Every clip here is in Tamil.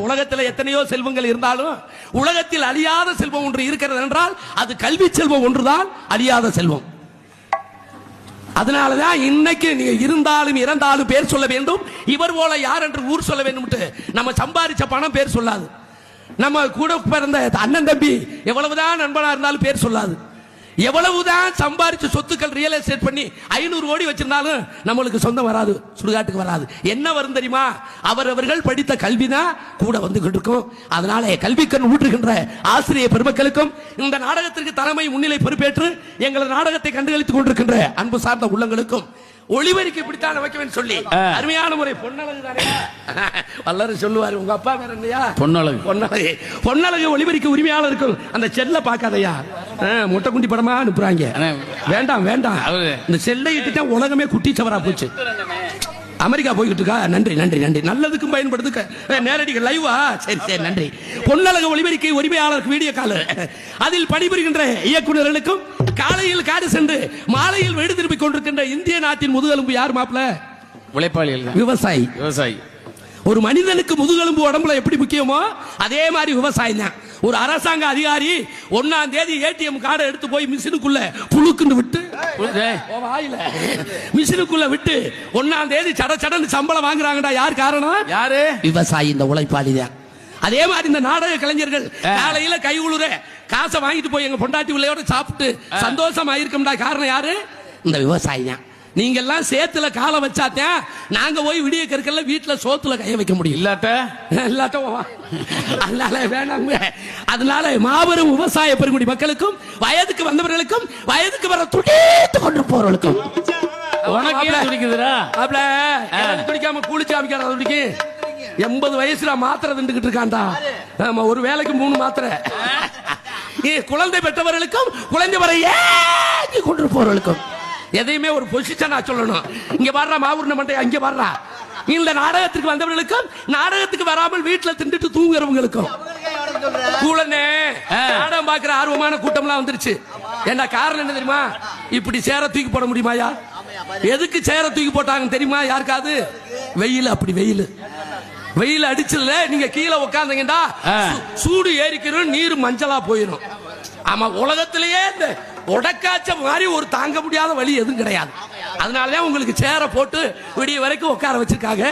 உலகத்தில் எத்தனையோ செல்வங்கள் இருந்தாலும் உலகத்தில் அழியாத செல்வம் ஒன்று இருக்கிறது என்றால் அது கல்வி செல்வம் ஒன்றுதான் அழியாத செல்வம். அதனாலதான் இன்னைக்கு நீங்க இருந்தாலும் இறந்தாலும் பேர் சொல்ல வேண்டும். இவர் போல யார் என்று ஊர் சொல்ல வேண்டும். நம்ம சம்பாதிச்ச பணம் பேர் சொல்லாது. நம்ம கூட பிறந்த அண்ணன் தம்பி எவ்வளவுதான் நண்பனா இருந்தாலும் பேர் சொல்லாது. எவ்வளவுதான் சம்பாதிச்ச சொத்துக்கள் ரியல் எஸ்டேட் பண்ணி 500 கோடி வச்சிருந்தாலும் நம்மளுக்கு சொந்தம் வராது, சுடுகாட்டுக்கு வராது. என்ன வரும் தெரியுமா? அவர்கள் படித்த கல்விதான் கூட வந்து கொண்டிருக்கும். அதனால கல்விக்கண் ஊற்றுகின்ற ஆசிரியர் பெருமக்களுக்கும் இந்த நாடகத்திற்கு தலைமை முன்னிலை பொறுப்பேற்று எங்களது நாடகத்தை கண்டுகளித்துக் கொண்டிருக்கின்ற அன்பு சார்ந்த உள்ளங்களுக்கும் ஒளிவரிக்கை பிடித்தான் வைக்கவேன் சொல்லி அருமையான முறை பொன்னழகு தானே வல்லரு சொல்லுவாரு. உங்க அப்பா வேற என்னையா? பொன்னழகு. பொன்னழகு பொன்னழகு ஒளிவரிக்கை உரிமையாளருக்கும் அந்த செல்ல பாக்காதையா முட்டை குண்டி படமா அனுப்புறாங்க. வேண்டாம் வேண்டாம், இந்த செல்லை இட்டுட்டா உலகமே குட்டி சவரா போச்சு. அமெரிக்கா போய்கிட்டு இருக்கா. நன்றி நன்றி நன்றி, நல்லதுக்கும் பயன்படுது. நேரடி லைவா? சரி சரி நன்றி. பொன்னழகு ஒளிபரிக்கை உரிமையாளருக்கு வீடியோ கால். அதில் பணிபுரிகின்ற இயக்குநர்களுக்கும் காலையில் காடு சென்று மாலையில் வீடு திரும்பிக் கொண்டிருக்கின்ற இந்திய நாட்டின் முதுகெலும்பு யார் மாப்பிள்ள? உழைப்பாளிகள், விவசாயி. விவசாயி. ஒரு மனிதனுக்கு முதுகெலும்பு உடம்புல எப்படி முக்கியமோ அதே மாதிரி விவசாயம் தான். ஒரு அரசாங்க அதிகாரி 1ஆம் தேதி ஏடிஎம் கார்டை எடுத்து போய் மிஷினுக்குள்ள புழுக்குன்னு விட்டு மிஷினுக்குள்ள விட்டு 1ஆம் தேதி சடன்னு சம்பளம் வாங்குறாங்கடா. யார் காரணம்? யாரு? விவசாயி, இந்த உழைப்பாளி தான். அதே மாதிரி இந்த நாடக கலைஞர்கள் காலையில கை உழுற காசை வாங்கிட்டு போய் எங்க பொண்டாட்டி உள்ளையோட சாப்பிட்டு சந்தோஷமா இருக்கும்டா. காரணம் யாரு? இந்த விவசாயி தான். நீங்க எல்லாம் சேத்துல காலை வச்சாத்தான் நாங்க போய் விடிய கற்கல வீட்டுல சோத்துல கைய வைக்க முடியும். இல்லாட்ட அதனால வேணாங்க. அதனால மாபெரும் விவசாய பெருங்குடி மக்களுக்கும் வயதுக்கு வந்தவர்களுக்கும் வயதுக்கு வர துடித்து கொண்டு போறவர்களுக்கும் துடிக்காம குளிச்சு அமைக்காத துடிக்கு 80 வயசுல மாத்திரை திண்டுகிட்டு இருக்காண்டா. ஒரு வேலைக்கு 3 மாத்திரை. குழந்தை பெற்றவர்களுக்கும் குழந்தை வர ஏற்றி கொண்டு போறவர்களுக்கும் எதையுமே ஒரு பொசிஷனா சொல்லணும். இங்க வர்ற மாவூர்ன மண்டை அங்க வர்றா. இந்த நாடகத்துக்கு வந்தவர்களுக்கும் நாடகத்துக்கு வராமல் வீட்டுல திண்டுட்டு தூங்குறவங்களுக்கும் கூடனே நாடகம் பாக்குற ஆர்வமான கூட்டம்லாம் வந்துருச்சு. என்ன காரணம் என்ன தெரியுமா? இப்படி சேர தூக்கி போட முடியுமாயா? எதுக்கு சேர தூக்கி போட்டாங்க தெரியுமா யாருக்காவது? வெயில். அப்படி வெயில் அடிச்சதுல நீங்க கீழே உட்கார்ந்தீங்கடா சூடு ஏறிக்கிறோம், நீர் மஞ்சளா போயிடும். ஆமா, உலகத்திலேயே இந்த உடக்காச்ச மாதிரி ஒரு தாங்க முடியாத வழி எதுவும் கிடையாது. அதனாலதான் உங்களுக்கு சேர போட்டு விடிய வரைக்கும் உட்கார வச்சிருக்காங்க.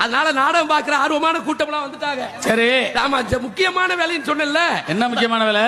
அதனால நாடகம் பாக்குற ஆர்வமான கூட்டம்லாம் வந்துட்டாங்க. சரி, ஆமா, முக்கியமான வேலைன்னு சொன்னேன்ல. என்ன முக்கியமான வேலை?